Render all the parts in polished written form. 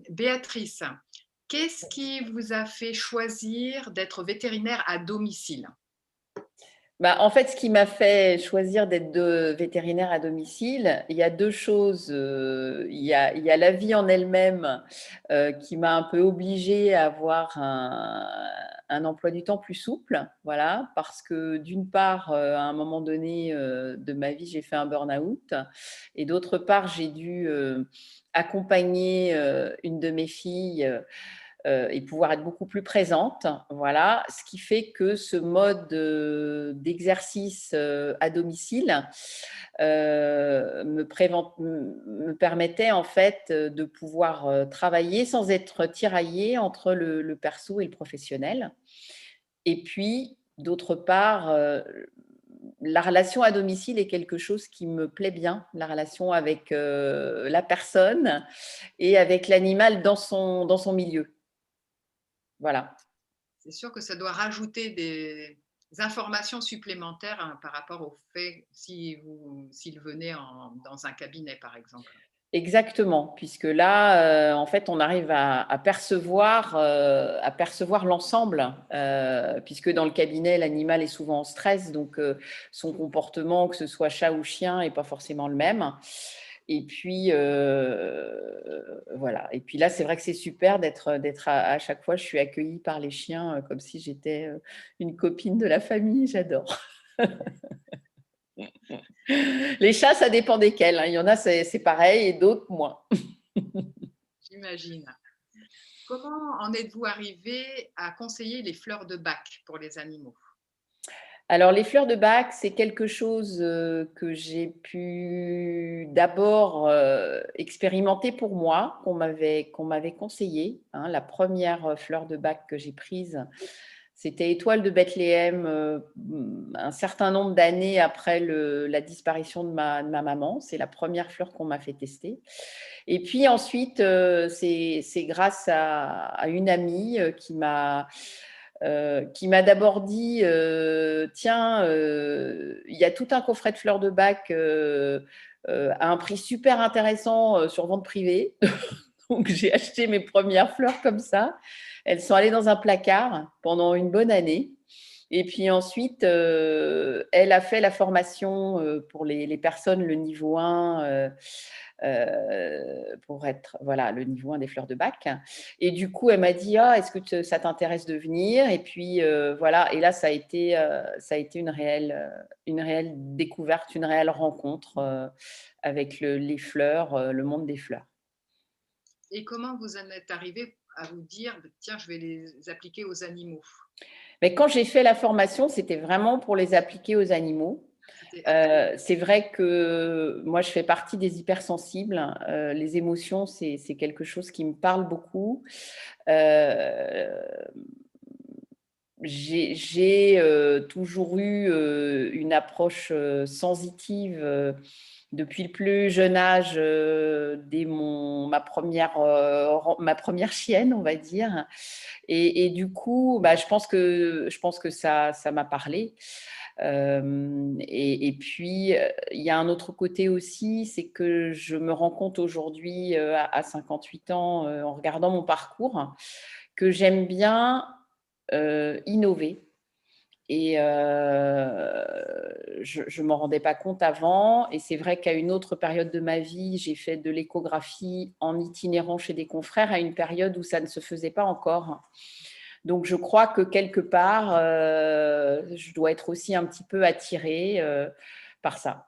Béatrice, qu'est-ce qui vous a fait choisir d'être vétérinaire à domicile? Bah, en fait, ce qui m'a fait choisir d'être vétérinaire à domicile, il y a 2 choses. Il y a la vie en elle-même, qui m'a un peu obligée à avoir un emploi du temps plus souple, voilà. Parce que d'une part, à un moment donné, de ma vie, j'ai fait un burn-out et d'autre part, j'ai dû, accompagner, une de mes filles, et pouvoir être beaucoup plus présente, voilà. Ce qui fait que ce mode, d'exercice, à domicile, me permettait en fait, de pouvoir, travailler sans être tiraillée entre le perso et le professionnel. Et puis d'autre part, la relation à domicile est quelque chose qui me plaît bien, la relation avec, la personne et avec l'animal dans son milieu. Voilà. C'est sûr que ça doit rajouter des informations supplémentaires, hein, par rapport au fait s'il venait dans un cabinet, par exemple. Exactement, puisque là, en fait, on arrive à percevoir l'ensemble, puisque dans le cabinet, l'animal est souvent en stress, donc son comportement, que ce soit chat ou chien, est pas forcément le même. Et puis, voilà. Et puis là, c'est vrai que c'est super d'être à chaque fois, je suis accueillie par les chiens, comme si j'étais, une copine de la famille, j'adore. Les chats, ça dépend desquels, hein. Il y en a, c'est pareil et d'autres moins. J'imagine. Comment en êtes-vous arrivé à conseiller les fleurs de bac pour les animaux? Alors les fleurs de bac, c'est quelque chose, que j'ai pu d'abord, expérimenter pour moi, qu'on m'avait conseillé, hein. La première fleur de bac que j'ai prise, c'était étoile de Bethléem, un certain nombre d'années après la disparition de ma maman. C'est la première fleur qu'on m'a fait tester. Et puis ensuite, c'est grâce à une amie, qui m'a d'abord dit, «Tiens, il y a tout un coffret de fleurs de bac, à un prix super intéressant, sur vente privée». Donc j'ai acheté mes premières fleurs comme ça. Elles sont allées dans un placard pendant une bonne année et puis ensuite, elle a fait la formation, pour les personnes, le niveau 1, pour être voilà, le niveau 1 des fleurs de bac. Et du coup, elle m'a dit: «Ah, est-ce que ça t'intéresse de venir?» Et puis, voilà, et là, ça a été une réelle découverte, une réelle rencontre, avec les fleurs, le monde des fleurs. Et comment vous en êtes arrivé à vous dire: «Tiens, je vais les appliquer aux animaux»? Mais quand j'ai fait la formation, c'était vraiment pour les appliquer aux animaux. C'était axé. C'est vrai que moi, je fais partie des hypersensibles. Les émotions, c'est quelque chose qui me parle beaucoup. Heu, j'ai toujours eu, une approche, sensitive, depuis le plus jeune âge, dès ma première chienne, on va dire. Et du coup, bah, je pense que ça m'a parlé. Et puis, il y a un autre côté aussi, c'est que je me rends compte aujourd'hui, à 58 ans, en regardant mon parcours, que j'aime bien, innover. Et je m'en rendais pas compte avant, et c'est vrai qu'à une autre période de ma vie, j'ai fait de l'échographie en itinérant chez des confrères à une période où ça ne se faisait pas encore. Donc je crois que quelque part, je dois être aussi un petit peu attirée, par ça.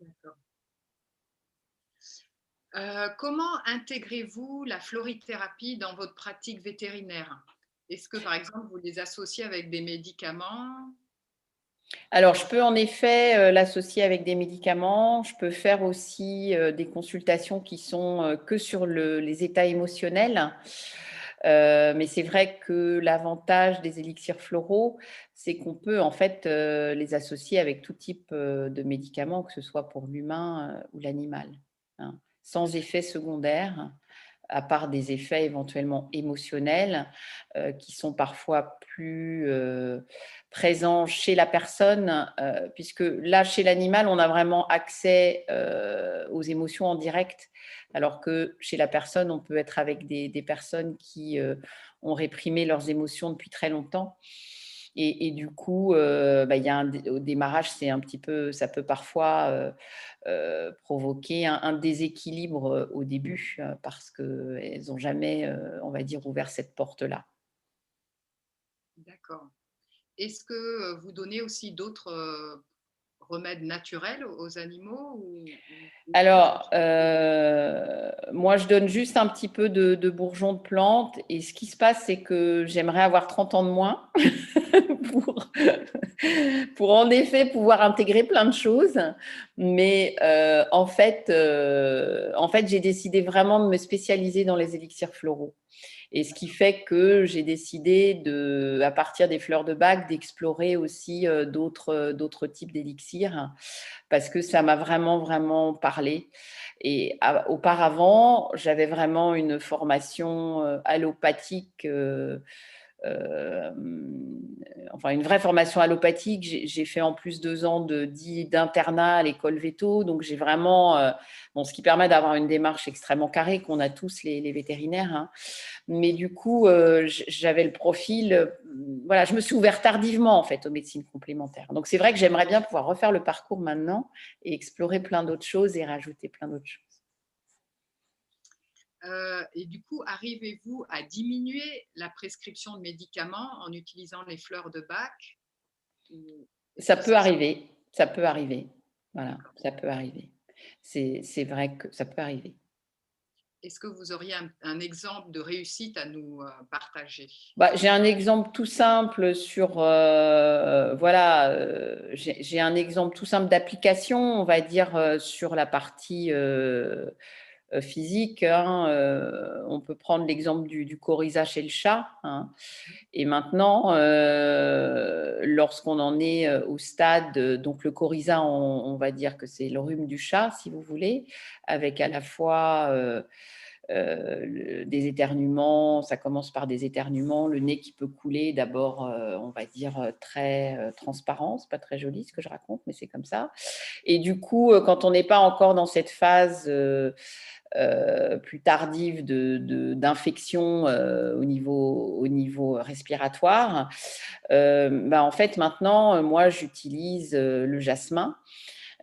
D'accord. Comment intégrez-vous la florithérapie dans votre pratique vétérinaire? Est-ce que, par exemple, vous les associez avec des médicaments? Alors, je peux en effet, l'associer avec des médicaments. Je peux faire aussi, des consultations qui sont, que sur les états émotionnels. Mais c'est vrai que l'avantage des élixirs floraux, c'est qu'on peut en fait, les associer avec tout type, de médicaments, que ce soit pour l'humain, ou l'animal, hein, sans effet secondaire. à part des effets éventuellement émotionnels qui sont parfois plus présents chez la personne, puisque là, chez l'animal, on a vraiment accès aux émotions en direct, alors que chez la personne, on peut être avec des personnes qui ont réprimé leurs émotions depuis très longtemps. Et du coup, il y a au démarrage, c'est un petit peu, ça peut parfois provoquer un déséquilibre au début parce qu'elles n'ont jamais, on va dire, ouvert cette porte-là. D'accord. Est-ce que vous donnez aussi d'autres remèdes naturels aux animaux ou plus Alors, moi, je donne juste un petit peu de bourgeons de plantes et ce qui se passe, c'est que j'aimerais avoir 30 ans de moins pour, pour en effet pouvoir intégrer plein de choses. Mais en fait, j'ai décidé vraiment de me spécialiser dans les élixirs floraux. Et ce qui fait que j'ai décidé, à partir des fleurs de bac, d'explorer aussi d'autres types d'élixirs parce que ça m'a vraiment, vraiment parlé. Et auparavant, j'avais vraiment une formation allopathique euh, enfin une vraie formation allopathique. J'ai fait en plus 2 ans d'internat à l'école Veto, donc j'ai vraiment, bon, ce qui permet d'avoir une démarche extrêmement carrée qu'on a tous les vétérinaires. Hein. Mais du coup, j'avais le profil, voilà, je me suis ouverte tardivement en fait aux médecines complémentaires. Donc c'est vrai que j'aimerais bien pouvoir refaire le parcours maintenant et explorer plein d'autres choses et rajouter plein d'autres choses. Et du coup, arrivez-vous à diminuer la prescription de médicaments en utilisant les fleurs de bac? Ça peut arriver, ça peut arriver. Voilà, ça peut arriver. C'est vrai que ça peut arriver. Est-ce que vous auriez un exemple de réussite à nous partager? Bah, j'ai un exemple tout simple sur, voilà, j'ai un exemple tout simple d'application, on va dire, sur la partie physique. Hein, on peut prendre l'exemple du coryza chez le chat. Hein. Et maintenant, lorsqu'on en est au stade, donc le coryza, on va dire que c'est le rhume du chat, si vous voulez, avec à la fois des éternuements, ça commence par des éternuements, le nez qui peut couler, d'abord, on va dire, très transparent, c'est pas très joli ce que je raconte, mais c'est comme ça. Et du coup, quand on n'est pas encore dans cette phase plus tardive d'infection au niveau respiratoire, en fait, maintenant, moi, j'utilise le jasmin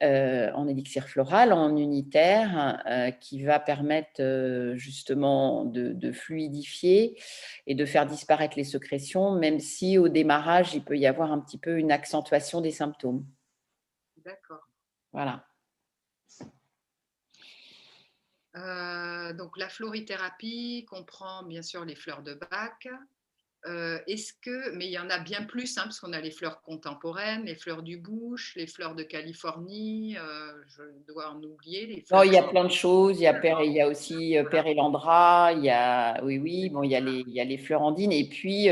en élixir floral, en unitaire, qui va permettre justement de fluidifier et de faire disparaître les sécrétions, même si au démarrage, il peut y avoir un petit peu une accentuation des symptômes. D'accord. Voilà. Donc la florithérapie comprend bien sûr les fleurs de bac. Mais il y en a bien plus, hein, parce qu'on a les fleurs contemporaines, les fleurs du bush, les fleurs de Californie, je dois en oublier, les Non, fleurs il y a plein de choses. Il y a aussi Pérélandra, il y a, oui, oui, bon, il y a les Florandines. Et puis,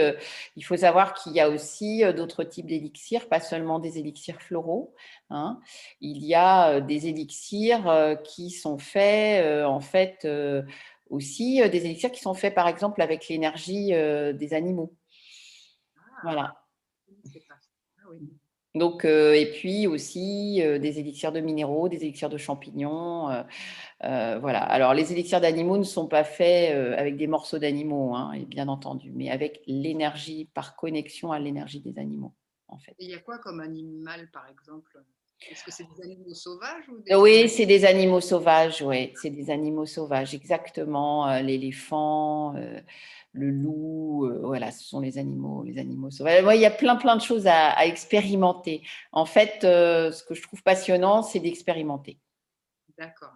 il faut savoir qu'il y a aussi d'autres types d'élixirs, pas seulement des élixirs floraux. Hein. Il y a des élixirs qui sont faits, en fait, aussi des élixirs qui sont faits, par exemple, avec l'énergie des animaux. Ah, Voilà. c'est pas ça. Ah oui. Donc, et puis aussi des élixirs de minéraux, des élixirs de champignons. Voilà. Alors, les élixirs d'animaux ne sont pas faits avec des morceaux d'animaux, hein, et bien entendu, mais avec l'énergie, par connexion à l'énergie des animaux, en fait. Et il y a quoi comme animal, par exemple? Est-ce que c'est des animaux sauvages ou Oui, c'est des animaux sauvages, oui, c'est des animaux sauvages, exactement. L'éléphant, le loup, voilà, ce sont les animaux sauvages. Ouais, il y a plein, plein de choses à expérimenter. En fait, ce que je trouve passionnant, c'est d'expérimenter. D'accord.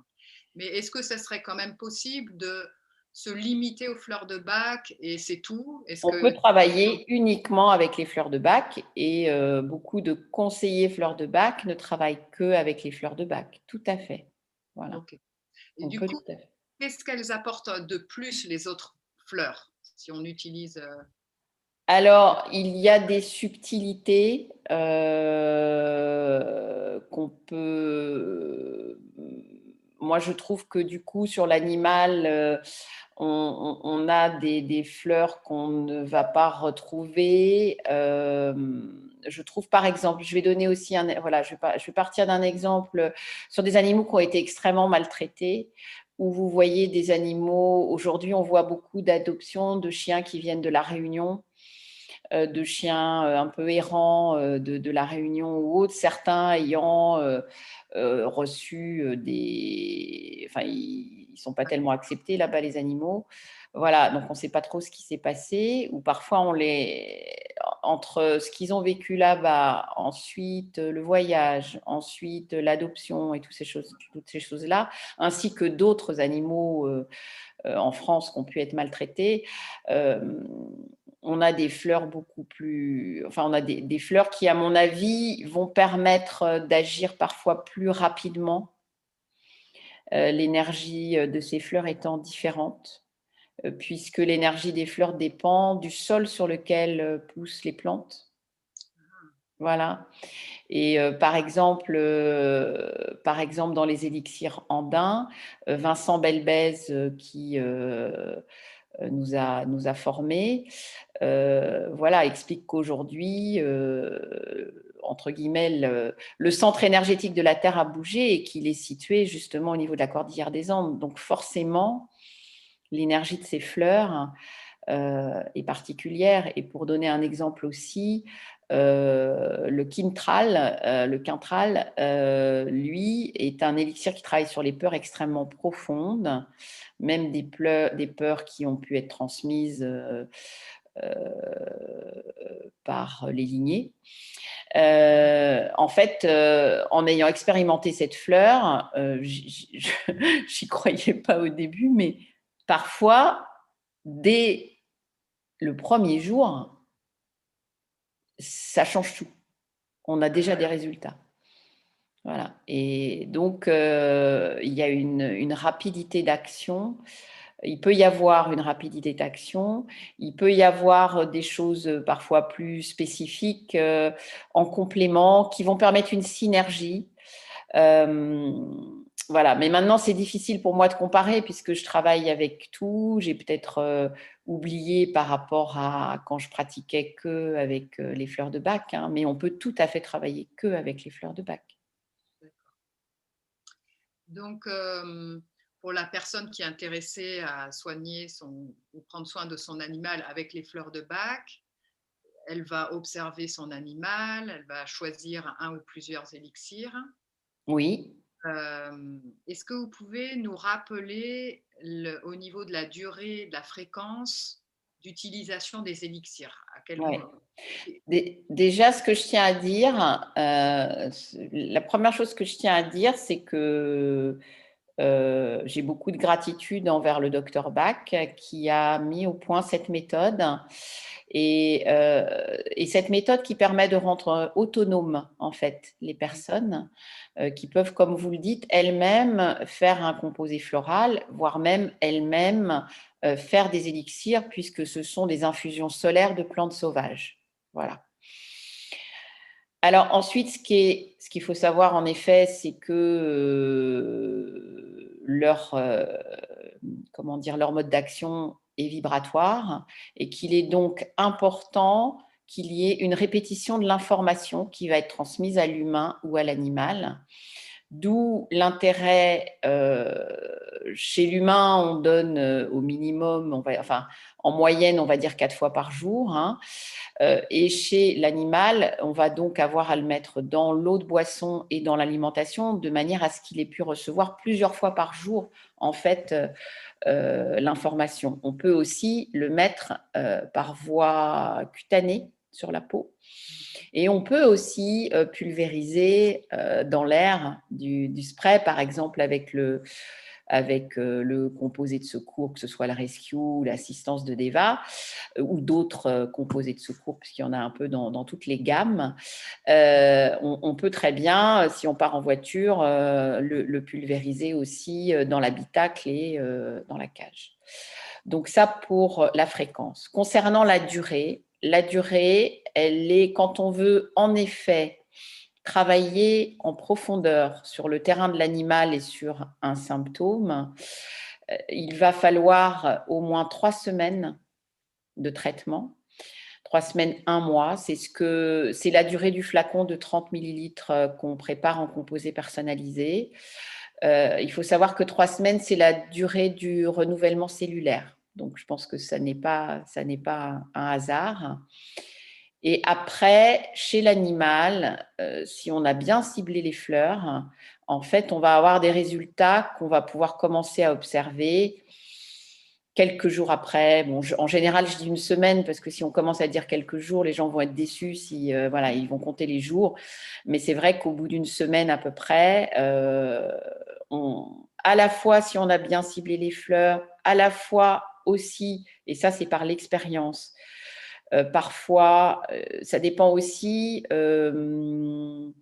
Mais est-ce que ça serait quand même possible de se limiter aux fleurs de bac et c'est tout? Est-ce On peut que travailler uniquement avec les fleurs de bac et beaucoup de conseillers fleurs de bac ne travaillent que avec les fleurs de bac. Tout à fait. Voilà, OK. Et on du peut coup, tout à fait. qu'est-ce qu'elles apportent de plus les autres fleurs si on utilise Alors, il y a des subtilités qu'on peut. Moi, je trouve que du coup, sur l'animal, on a des fleurs qu'on ne va pas retrouver. Je trouve, par exemple, je vais donner aussi voilà, je vais partir d'un exemple sur des animaux qui ont été extrêmement maltraités, où vous voyez des animaux, aujourd'hui on voit beaucoup d'adoptions de chiens qui viennent de la Réunion, de chiens un peu errants de la Réunion ou autres, certains ayant reçu des… Enfin, ils ne sont pas tellement acceptés là-bas, les animaux. Voilà, donc on ne sait pas trop ce qui s'est passé, ou parfois entre ce qu'ils ont vécu là-bas, ensuite le voyage, ensuite l'adoption et toutes ces choses-là, ainsi que d'autres animaux en France qui ont pu être maltraités, on a des fleurs beaucoup plus… Enfin, on a des fleurs qui, à mon avis, vont permettre d'agir parfois plus rapidement, l'énergie de ces fleurs étant différente, puisque l'énergie des fleurs dépend du sol sur lequel poussent les plantes. Voilà. Et par exemple, dans les élixirs andins, Vincent Belbèze, qui nous a formés, voilà, explique qu'aujourd'hui, entre guillemets, le centre énergétique de la Terre a bougé et qu'il est situé justement au niveau de la cordillère des Andes. Donc forcément, l'énergie de ces fleurs est particulière. Et pour donner un exemple aussi, le quintral, lui, est un élixir qui travaille sur les peurs extrêmement profondes, même des peurs qui ont pu être transmises par les lignées. En fait, en ayant expérimenté cette fleur, j'y croyais pas au début, mais parfois, dès le premier jour, ça change tout. On a déjà des résultats. Voilà. Et donc, il y a une rapidité d'action. Il peut y avoir une rapidité d'action. Il peut y avoir des choses parfois plus spécifiques en complément qui vont permettre une synergie. Voilà, mais maintenant c'est difficile pour moi de comparer puisque je travaille avec tout. J'ai peut-être oublié par rapport à quand je pratiquais que avec les fleurs de Bach, hein, mais on peut tout à fait travailler que avec les fleurs de Bach. Donc, pour la personne qui est intéressée à soigner ou prendre soin de son animal avec les fleurs de Bach, elle va observer son animal, elle va choisir un ou plusieurs élixirs. Oui. Est-ce que vous pouvez nous rappeler au niveau de la durée, de la fréquence d'utilisation des élixirs? À quel Ouais. moment? Déjà, ce que je tiens à dire, la première chose que je tiens à dire, c'est que j'ai beaucoup de gratitude envers le docteur Bach qui a mis au point cette méthode et cette méthode qui permet de rendre autonomes en fait les personnes qui peuvent, comme vous le dites, elles-mêmes faire un composé floral, voire même elles-mêmes faire des élixirs puisque ce sont des infusions solaires de plantes sauvages. Voilà. Alors ensuite, ce qu'il faut savoir en effet, c'est que leur mode d'action est vibratoire et qu'il est donc important qu'il y ait une répétition de l'information qui va être transmise à l'humain ou à l'animal. D'où l'intérêt, chez l'humain, on donne au minimum, en moyenne, on va dire 4 fois par jour, hein. Et chez l'animal, on va donc avoir à le mettre dans l'eau de boisson et dans l'alimentation de manière à ce qu'il ait pu recevoir plusieurs fois par jour, en fait, l'information. On peut aussi le mettre par voie cutanée sur la peau. Et on peut aussi pulvériser dans l'air du spray, par exemple, avec le composé de secours, que ce soit la Rescue ou l'assistance de Deva, ou d'autres composés de secours, puisqu'il y en a un peu dans toutes les gammes. On peut très bien, si on part en voiture, le pulvériser aussi dans l'habitacle et dans la cage. Donc ça pour la fréquence. Concernant la durée, elle est quand on veut en effet travailler en profondeur sur le terrain de l'animal et sur un symptôme. il va falloir au moins 3 semaines de traitement. 3 semaines, 1 mois, c'est la durée du flacon de 30 millilitres qu'on prépare en composé personnalisé. Il faut savoir que 3 semaines, c'est la durée du renouvellement cellulaire. Donc, je pense que ça n'est pas un hasard. Et après, chez l'animal, si on a bien ciblé les fleurs, en fait, on va avoir des résultats qu'on va pouvoir commencer à observer quelques jours après. Bon, en général, je dis une semaine parce que si on commence à dire quelques jours, les gens vont être déçus si voilà, ils vont compter les jours. Mais c'est vrai qu'au bout d'une semaine à peu près, à la fois si on a bien ciblé les fleurs, à la fois aussi, et ça c'est par l'expérience, parfois, ça dépend aussi dans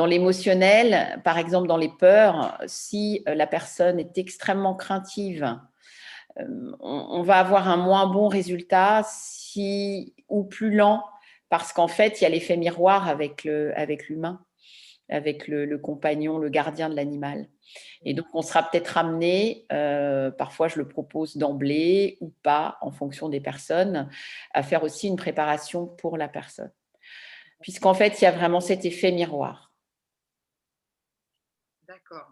l'émotionnel, par exemple dans les peurs, si la personne est extrêmement craintive, on va avoir un moins bon résultat ou plus lent, parce qu'en fait, il y a l'effet miroir avec l'humain, avec le compagnon, le gardien de l'animal. Et donc, on sera peut-être amené, parfois je le propose d'emblée ou pas, en fonction des personnes, à faire aussi une préparation pour la personne. Puisqu'en fait, il y a vraiment cet effet miroir. D'accord.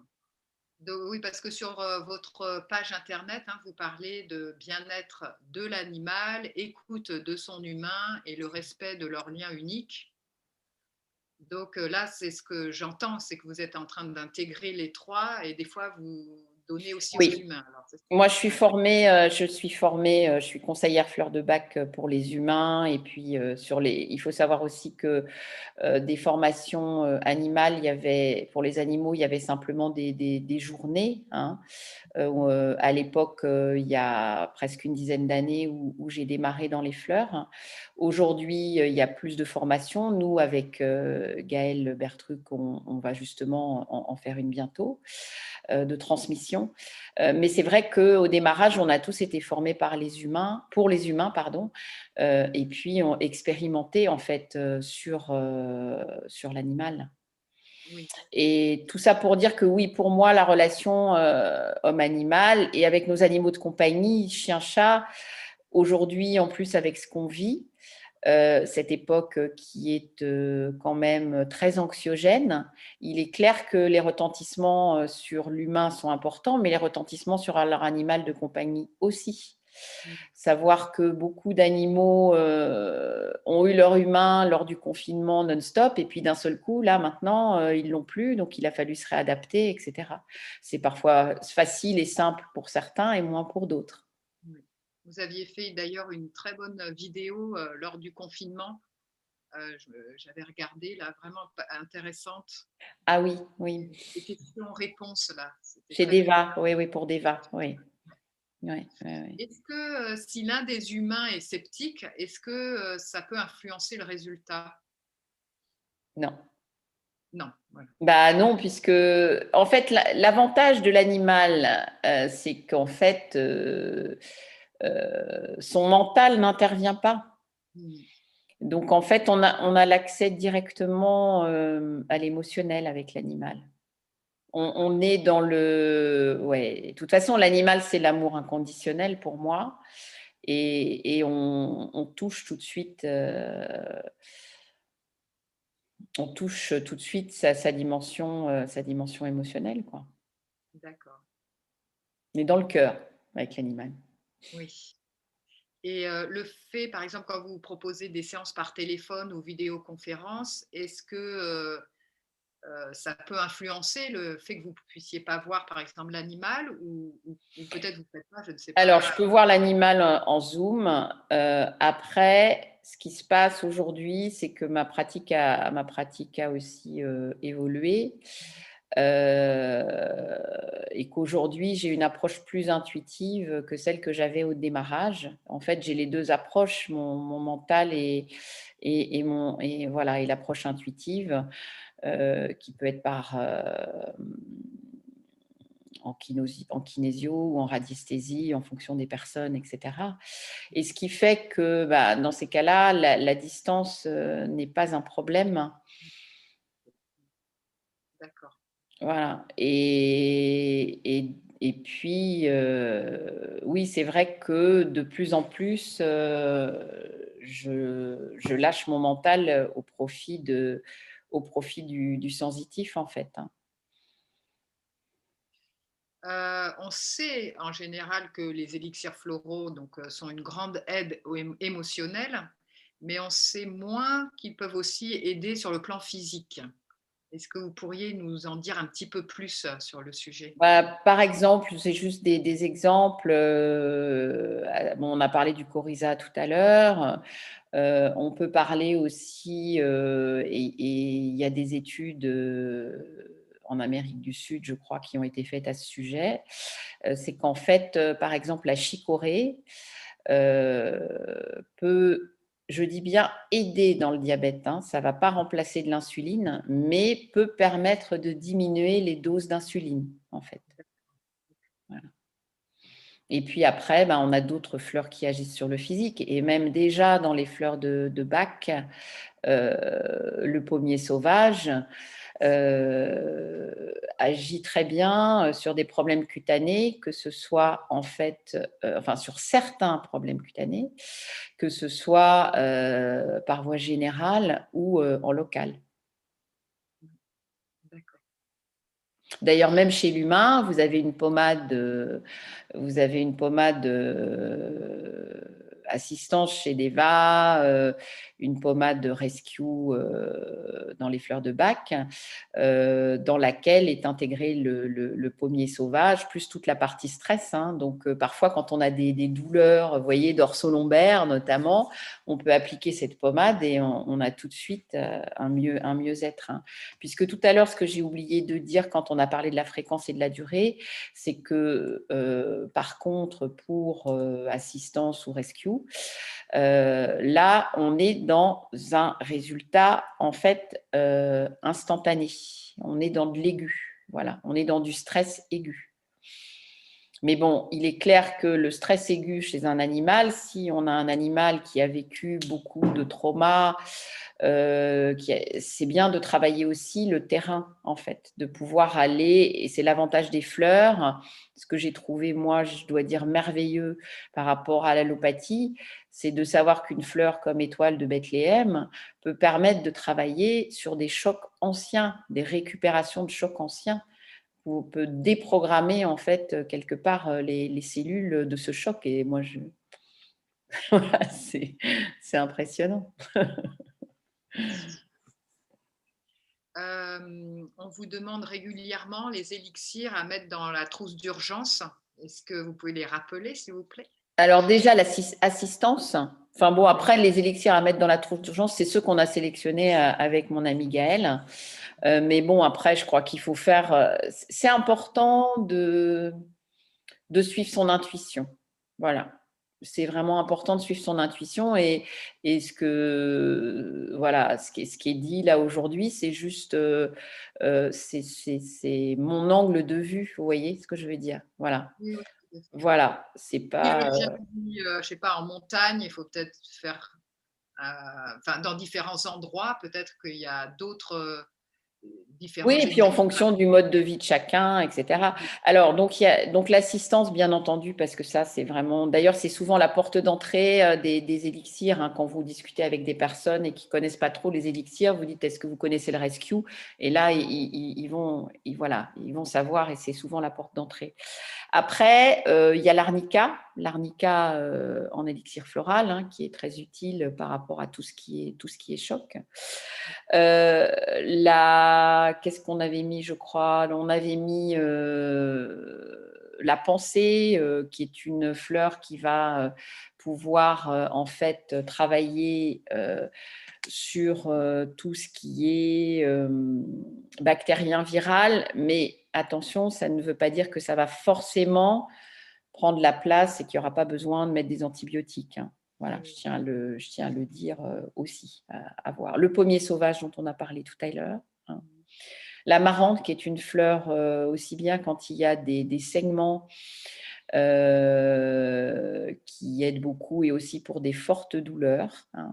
Oui, parce que sur votre page internet, hein, vous parlez de bien-être de l'animal, écoute de son humain et le respect de leur lien unique. Donc là, c'est ce que j'entends, c'est que vous êtes en train d'intégrer les trois et des fois vous donnez aussi aux Oui. humains. Alors, Moi, je suis formée, je suis conseillère fleur de bac pour les humains. Et puis, il faut savoir aussi que des formations animales, pour les animaux, il y avait simplement des journées, hein. À l'époque, il y a presque une dizaine d'années où j'ai démarré dans les fleurs. Aujourd'hui, il y a plus de formations. Nous, avec Gaëlle Bertruc, on va justement en faire une bientôt, de transmission. Mais c'est vrai qu'au démarrage, on a tous été formés pour les humains, pardon, et puis on expérimenté en fait sur l'animal. oui, Et tout ça pour dire que oui, pour moi, la relation homme-animal et avec nos animaux de compagnie, chien-chat, aujourd'hui, en plus avec ce qu'on vit, cette époque qui est quand même très anxiogène, il est clair que les retentissements sur l'humain sont importants, mais les retentissements sur leur animal de compagnie aussi. Savoir que beaucoup d'animaux ont eu leur humain lors du confinement non-stop et puis d'un seul coup, là maintenant, ils l'ont plus, donc il a fallu se réadapter, etc. C'est parfois facile et simple pour certains et moins pour d'autres. oui. Vous aviez fait d'ailleurs une très bonne vidéo lors du confinement. J'avais regardé là, vraiment intéressante. Ah oui, oui. Des questions-réponses là, c'était Chez très bien. Deva, oui, oui, pour Deva, oui. Oui, oui, oui. Est-ce que si l'un des humains est sceptique, est-ce que ça peut influencer le résultat? Non. Non, voilà. Bah non, puisque en fait, l'avantage de l'animal, c'est qu'en fait, son mental n'intervient pas. Mmh. Donc en fait, on a l'accès directement à l'émotionnel avec l'animal. On est dans ouais. De toute façon, l'animal, c'est l'amour inconditionnel pour moi. Et on touche tout de suite, sa dimension émotionnelle, quoi. D'accord, Mais dans le cœur, avec l'animal. oui. Et le fait, par exemple, quand vous proposez des séances par téléphone ou vidéoconférence, est-ce que, ça peut influencer le fait que vous ne puissiez pas voir, par exemple, l'animal ou peut-être vous ne faites pas, je ne sais pas? Alors, je peux voir l'animal en Zoom. Après, ce qui se passe aujourd'hui, c'est que ma pratique a aussi évolué. Et qu'aujourd'hui, j'ai une approche plus intuitive que celle que j'avais au démarrage. En fait, j'ai les deux approches, mon mental et voilà, et l'approche intuitive, qui peut être en kinésio ou en radiesthésie en fonction des personnes, etc. Et ce qui fait que bah, dans ces cas-là, la distance n'est pas un problème. D'accord. Voilà. Et puis, oui, c'est vrai que de plus en plus, je lâche mon mental au profit du sensitif, en fait, hein. On sait en général que les élixirs floraux donc, sont une grande aide émotionnelle, mais on sait moins qu'ils peuvent aussi aider sur le plan physique. Est-ce que vous pourriez nous en dire un petit peu plus sur le sujet? Bah, par exemple, c'est juste des exemples, bon, on a parlé du coryza tout à l'heure, on peut parler aussi, et il y a des études, en Amérique du Sud, je crois, qui ont été faites à ce sujet. C'est qu'en fait, par exemple, la chicorée, peut, je dis bien aider dans le diabète, hein, ça ne va pas remplacer de l'insuline, mais peut permettre de diminuer les doses d'insuline, en fait. Voilà. Et puis après, ben, on a d'autres fleurs qui agissent sur le physique. Et même déjà dans les fleurs de Bach, le pommier sauvage agit très bien sur des problèmes cutanés, que ce soit en fait, enfin sur certains problèmes cutanés, que ce soit par voie générale ou en local. D'accord. D'ailleurs, même chez l'humain, vous avez une pommade assistance chez Deva, une pommade de rescue dans les fleurs de Bach, dans laquelle est intégré le pommier sauvage, plus toute la partie stress, hein. Donc, parfois, quand on a des douleurs, vous voyez, dorso-lombaires notamment, on peut appliquer cette pommade et on a tout de suite un mieux-être, hein. Puisque tout à l'heure, ce que j'ai oublié de dire quand on a parlé de la fréquence et de la durée, c'est que par contre, pour assistance ou rescue, là, on est dans un résultat en fait instantané. On est dans de l'aigu. Voilà, on est dans du stress aigu. Mais bon, il est clair que le stress aigu chez un animal, si on a un animal qui a vécu beaucoup de traumas, c'est bien de travailler aussi le terrain, en fait, de pouvoir aller, et c'est l'avantage des fleurs, ce que j'ai trouvé, moi, je dois dire, merveilleux par rapport à l'allopathie, c'est de savoir qu'une fleur comme étoile de Bethléem peut permettre de travailler sur des chocs anciens, des récupérations de chocs anciens, où on peut déprogrammer, en fait, quelque part, les cellules de ce choc. Et moi, voilà, c'est impressionnant. On vous demande régulièrement les élixirs à mettre dans la trousse d'urgence. Est-ce que vous pouvez les rappeler, s'il vous plaît? Alors déjà, l'assistance, enfin bon, après, les élixirs à mettre dans la trousse d'urgence, c'est ceux qu'on a sélectionnés avec mon ami Gaël. Mais bon, après, je crois qu'il faut faire… c'est important de suivre son intuition. Voilà. C'est vraiment important de suivre son intuition et voilà, ce qui est dit là aujourd'hui, c'est juste c'est mon angle de vue, vous voyez ce que je veux dire? Voilà. Oui, oui, tout à fait. Voilà, c'est Si pas… je viens je sais pas, en montagne, il faut peut-être faire, enfin, dans différents endroits, peut-être qu'il y a d'autres, Oui, différents et puis en élixirs. fonction du mode de vie de chacun, etc. Alors, donc, il y a donc l'assistance, bien entendu, parce que ça, c'est vraiment… D'ailleurs, c'est souvent la porte d'entrée des élixirs, hein, quand vous discutez avec des personnes et qui ne connaissent pas trop les élixirs, vous dites, est-ce que vous connaissez le rescue? Et là, voilà, ils vont savoir et c'est souvent la porte d'entrée. Après, il y a l'arnica en élixir floral, hein, qui est très utile par rapport à tout ce qui est choc. Qu'est-ce qu'on avait mis, je crois? On avait mis la pensée, qui est une fleur qui va pouvoir en fait travailler sur tout ce qui est bactérien viral, mais attention, ça ne veut pas dire que ça va forcément prendre la place et qu'il n'y aura pas besoin de mettre des antibiotiques, hein. Voilà, je tiens à le dire aussi, à voir. Le pommier sauvage dont on a parlé tout à l'heure, hein. La marante, qui est une fleur aussi bien quand il y a des saignements, qui aide beaucoup et aussi pour des fortes douleurs, hein.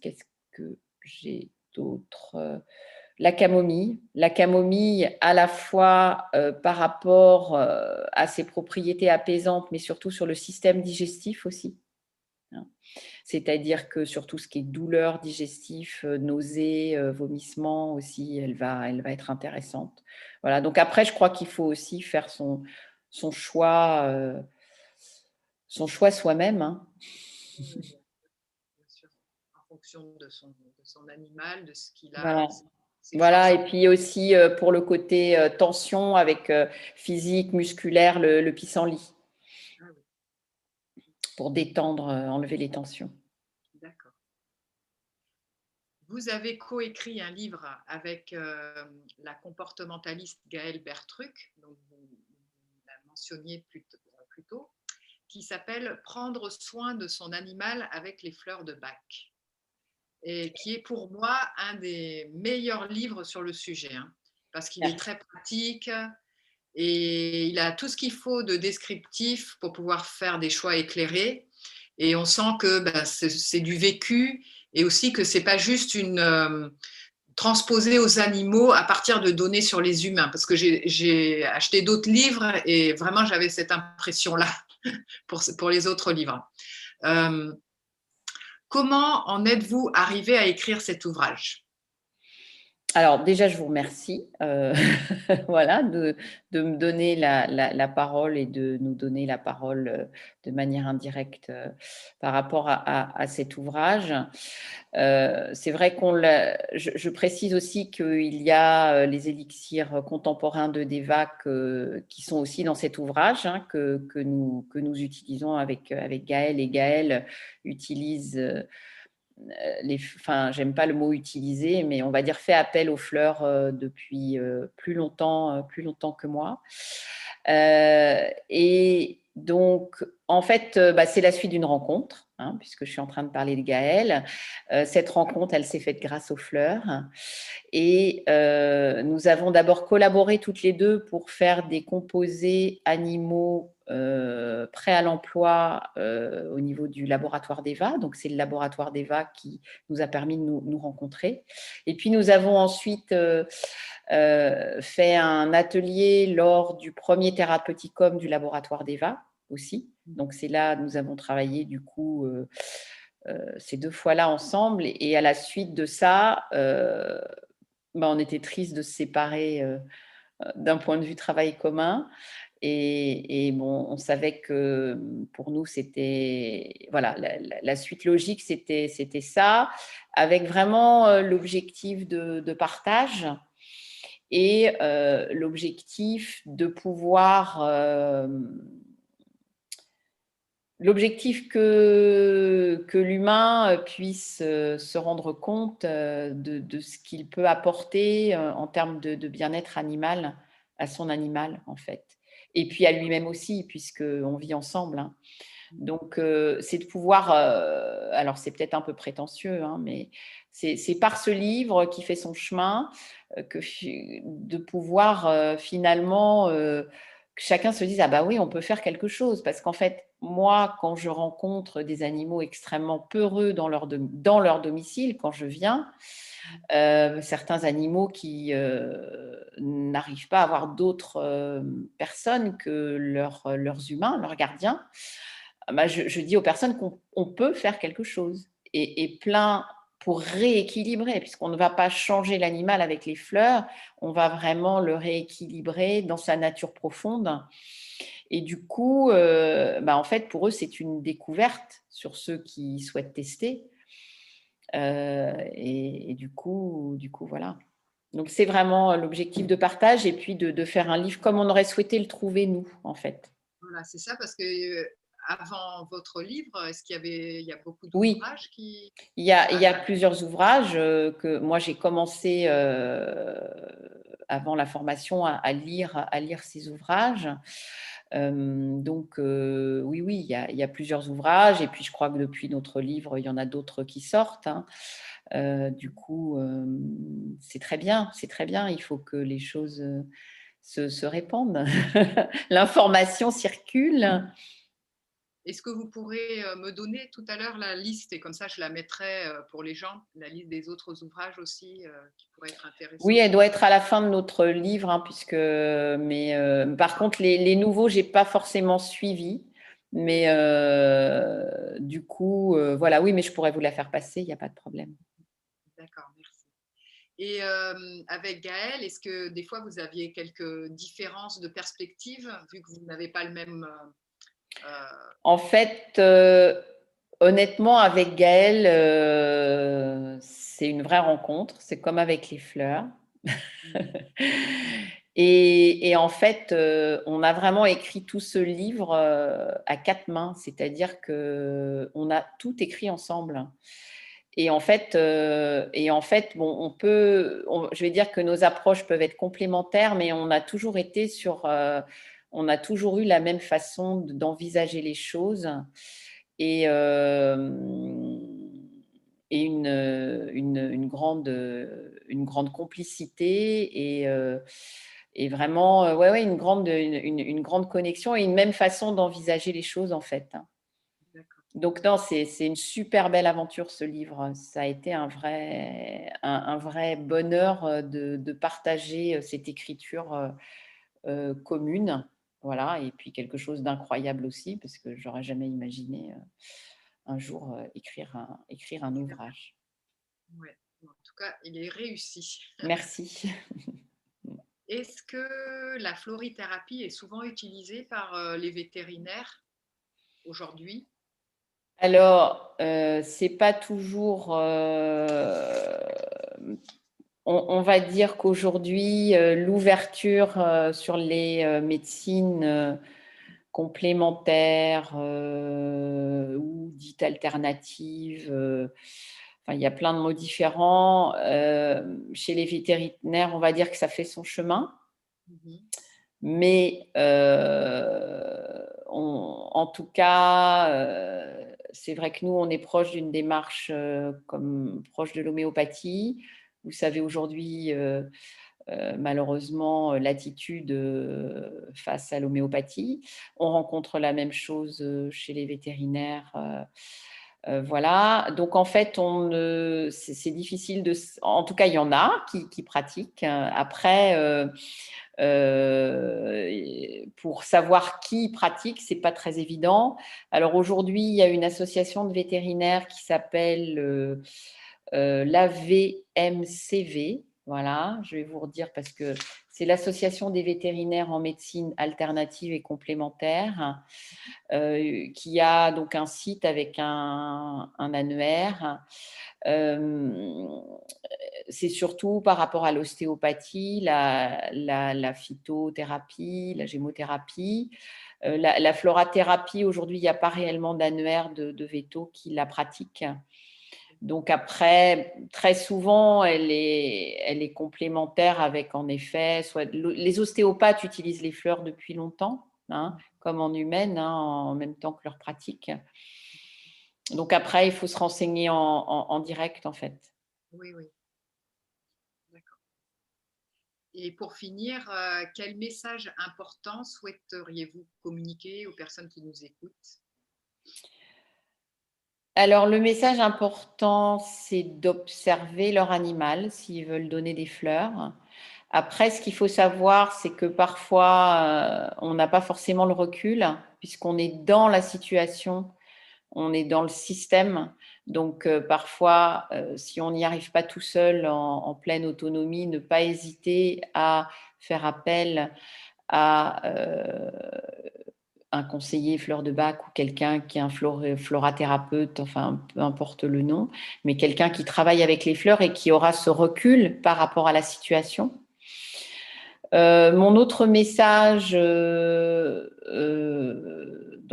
Qu'est-ce que j'ai d'autre? La camomille à la fois par rapport à ses propriétés apaisantes, mais surtout sur le système digestif aussi, hein. C'est-à-dire que sur tout ce qui est douleur digestif, nausées, vomissements aussi, elle va être intéressante. Voilà, donc après, je crois qu'il faut aussi faire son choix, son choix soi-même, hein. Oui, bien sûr, en fonction de son animal, de ce qu'il a, Voilà. ses Voilà, forces. et puis aussi pour le côté tension avec physique, musculaire, le pissenlit, Ah oui, pour détendre, enlever les tensions. d'accord. Vous avez coécrit un livre avec la comportementaliste Gaëlle Bertruc, dont vous la mentionniez plus tôt, qui s'appelle Prendre soin de son animal avec les fleurs de Bach, et qui est pour moi un des meilleurs livres sur le sujet, hein, parce qu'il est très pratique et il a tout ce qu'il faut de descriptif pour pouvoir faire des choix éclairés. Et on sent que ben, c'est du vécu et aussi que c'est pas juste une transposé aux animaux à partir de données sur les humains. Parce que j'ai acheté d'autres livres et vraiment j'avais cette impression-là pour les autres livres. Euh, Comment en êtes-vous arrivé à écrire cet ouvrage? Alors déjà, je vous remercie voilà, de me donner la parole et de nous donner la parole de manière indirecte par rapport à cet ouvrage. C'est vrai je précise aussi qu'il y a les élixirs contemporains de Deva qui sont aussi dans cet ouvrage, hein, que nous utilisons avec Gaëlle. Et Gaëlle utilise enfin, j'aime pas le mot utiliser, mais on va dire fait appel aux fleurs depuis plus longtemps que moi. Et donc, en fait, bah, c'est la suite d'une rencontre, hein, puisque je suis en train de parler de Gaëlle. Cette rencontre, elle s'est faite grâce aux fleurs. Et nous avons d'abord collaboré toutes les deux pour faire des composés animaux prêts à l'emploi au niveau du laboratoire d'Eva. Donc, c'est le laboratoire d'Eva qui nous a permis de nous rencontrer. Et puis, nous avons ensuite fait un atelier lors du premier thérapeuticum du laboratoire d'Eva aussi. Donc, c'est là nous avons travaillé du coup ces 2 fois-là ensemble. Et à la suite de ça, bah, on était triste de se séparer d'un point de vue travail commun. Et bon, on savait que pour nous, c'était voilà, la suite logique, c'était ça, avec vraiment l'objectif de partage et l'objectif de pouvoir l'objectif que l'humain puisse se rendre compte de ce qu'il peut apporter en termes de bien-être animal à son animal, en fait. Et puis à lui-même aussi, puisqu'on vit ensemble, hein. Donc, c'est de pouvoir, alors c'est peut-être un peu prétentieux, hein, mais c'est par ce livre qui fait son chemin de pouvoir finalement que chacun se dise ah bah oui, on peut faire quelque chose. Parce qu'en fait, moi, quand je rencontre des animaux extrêmement peureux dans leur domicile, quand je viens, certains animaux qui n'arrivent pas à avoir d'autres personnes que leurs humains, leurs gardiens, bah, je dis aux personnes qu'on peut faire quelque chose et plein pour rééquilibrer, puisqu'on ne va pas changer l'animal avec les fleurs, on va vraiment le rééquilibrer dans sa nature profonde. Et du coup, bah, en fait, pour eux, c'est une découverte sur ceux qui souhaitent tester. Et du coup, voilà. Donc, c'est vraiment l'objectif de partage et puis de faire un livre comme on aurait souhaité le trouver, nous, en fait. Voilà, c'est ça, parce que avant votre livre, est-ce il y a beaucoup Oui, d'ouvrages qui… il y a plusieurs ouvrages que moi, j'ai commencé avant la formation à lire ces ouvrages. Donc, oui, oui, il y a plusieurs ouvrages. Et puis, je crois que depuis notre livre, il y en a d'autres qui sortent, hein. Du coup, c'est très bien, c'est très bien. Il faut que les choses se répandent. L'information circule. Est-ce que vous pourrez me donner tout à l'heure la liste et comme ça je la mettrai pour les gens, la liste des autres ouvrages aussi qui pourraient être Oui, intéressants? elle doit être à la fin de notre livre, hein, mais par contre, les nouveaux, j'ai pas forcément suivi. Mais du coup, voilà, oui, mais je pourrais vous la faire passer, il n'y a pas de problème. D'accord, merci. Et avec Gaël, est-ce que des fois vous aviez quelques différences de perspective vu que vous n'avez pas le même En fait, honnêtement, avec Gaël, c'est une vraie rencontre. C'est comme avec les fleurs. Et en fait, on a vraiment écrit tout ce livre à quatre mains, c'est-à-dire que on a tout écrit ensemble. Et en fait, bon, je vais dire que nos approches peuvent être complémentaires, mais on a toujours été on a toujours eu la même façon d'envisager les choses et, euh, et une grande complicité et vraiment, ouais, une grande connexion et une même façon d'envisager les choses en fait. D'accord. Donc non, c'est une super belle aventure ce livre. Ça a été un vrai bonheur de partager cette écriture commune. Voilà, et puis quelque chose d'incroyable aussi, parce que j'aurais jamais imaginé un jour écrire un ouvrage. Ouais. En tout cas, il est réussi. Merci. Est-ce que la florithérapie est souvent utilisée par les vétérinaires aujourd'hui? Alors, c'est pas toujours. On va dire qu'aujourd'hui, l'ouverture sur les médecines complémentaires ou dites alternatives, enfin, il y a plein de mots différents. Chez les vétérinaires, on va dire que ça fait son chemin. Mhm. Mais en tout cas, c'est vrai que nous, on est proche d'une démarche comme proche de l'homéopathie. Vous savez, aujourd'hui, malheureusement, l'attitude face à l'homéopathie. On rencontre la même chose chez les vétérinaires. Voilà. Donc, en fait, c'est difficile de. En tout cas, il y en a qui pratiquent. Après, pour savoir qui pratique, c'est pas très évident. Alors aujourd'hui, il y a une association de vétérinaires qui s'appelle l'AVMCV. Voilà, je vais vous redire parce que c'est l'association des vétérinaires en médecine alternative et complémentaire, qui a donc un site avec un annuaire. Euh, c'est surtout par rapport à l'ostéopathie, la phytothérapie, la gémothérapie. La florathérapie, aujourd'hui, il n'y a pas réellement d'annuaire de vétos qui la pratiquent. Donc après, très souvent, elle est complémentaire avec, en effet, soit les ostéopathes utilisent les fleurs depuis longtemps, hein, comme en humaine, hein, en même temps que leur pratique. Donc après, il faut se renseigner en direct, en fait. Oui, oui, d'accord. Et pour finir, quel message important souhaiteriez-vous communiquer aux personnes qui nous écoutent? Alors, le message important, c'est d'observer leur animal s'ils veulent donner des fleurs. Après, ce qu'il faut savoir, c'est que parfois, on n'a pas forcément le recul, puisqu'on est dans la situation, on est dans le système. Donc, parfois, si on n'y arrive pas tout seul, en pleine autonomie, ne pas hésiter à faire appel à un conseiller fleur de bac ou quelqu'un qui est un florathérapeute, enfin peu importe le nom, mais quelqu'un qui travaille avec les fleurs et qui aura ce recul par rapport à la situation. Mon autre message dans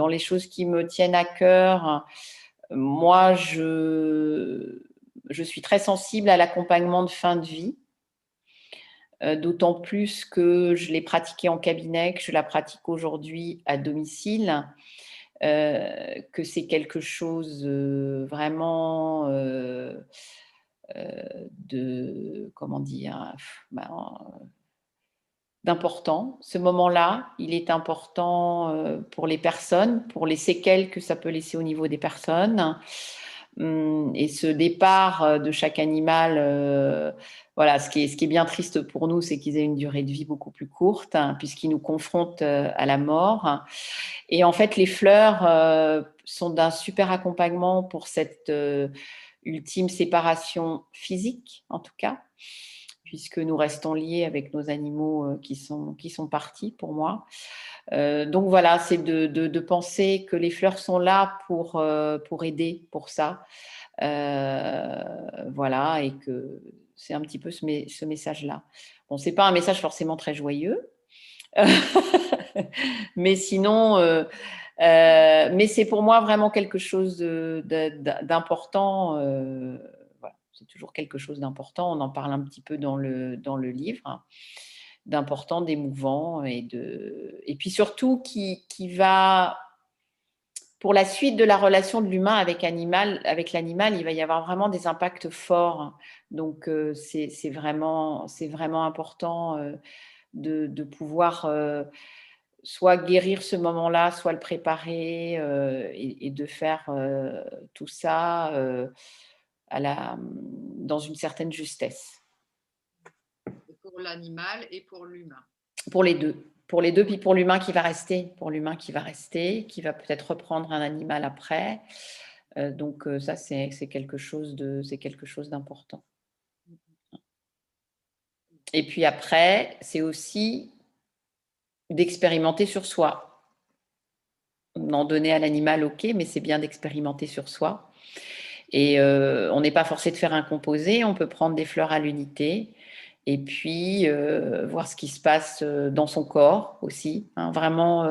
les choses qui me tiennent à cœur, moi je suis très sensible à l'accompagnement de fin de vie. D'autant plus que je l'ai pratiqué en cabinet, que je la pratique aujourd'hui à domicile, que c'est quelque chose vraiment de, comment dire, ben, d'important. Ce moment-là, il est important pour les personnes, pour les séquelles que ça peut laisser au niveau des personnes. Et ce départ de chaque animal, voilà, ce qui est bien triste pour nous, c'est qu'ils aient une durée de vie beaucoup plus courte, hein, puisqu'ils nous confrontent à la mort. Et en fait, les fleurs sont d'un super accompagnement pour cette ultime séparation physique, en tout cas, puisque nous restons liés avec nos animaux qui sont partis pour moi. Donc voilà, c'est de penser que les fleurs sont là pour aider pour ça. Voilà, et que c'est un petit peu ce message-là. Bon, c'est pas un message forcément très joyeux, mais sinon, mais c'est pour moi vraiment quelque chose d'important. Voilà, c'est toujours quelque chose d'important. On en parle un petit peu dans le livre, hein, d'important, d'émouvant et puis surtout qui va pour la suite de la relation de l'humain avec l'animal, il va y avoir vraiment des impacts forts. Donc, c'est vraiment important de pouvoir soit guérir ce moment-là, soit le préparer et de faire tout ça dans une certaine justesse. Pour l'animal et pour l'humain. Pour les deux. Pour les deux, puis pour l'humain qui va rester. Pour l'humain qui va rester, qui va peut-être reprendre un animal après. Donc ça, c'est quelque chose d'important. Et puis après, c'est aussi d'expérimenter sur soi. En donner à l'animal, ok, mais c'est bien d'expérimenter sur soi. Et on n'est pas forcé de faire un composé, on peut prendre des fleurs à l'unité et puis voir ce qui se passe dans son corps aussi. Hein. Vraiment,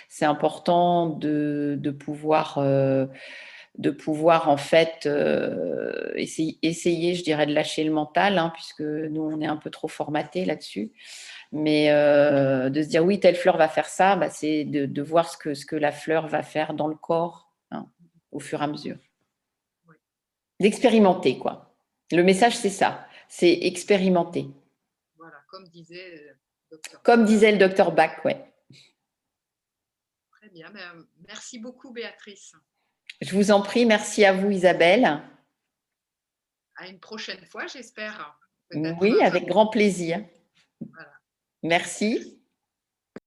c'est important de pouvoir en fait essayer, je dirais, de lâcher le mental, hein, puisque nous, on est un peu trop formaté là-dessus. Mais de se dire, oui, telle fleur va faire ça, bah, c'est de voir ce que la fleur va faire dans le corps, hein, au fur et à mesure. Oui. D'expérimenter, quoi. Le message, c'est ça, c'est expérimenter. Voilà, comme disait le docteur Bach, ouais. Très bien, merci beaucoup Béatrice. Je vous en prie, merci à vous Isabelle. À une prochaine fois, j'espère. Oui, avec grand plaisir. Voilà. Merci.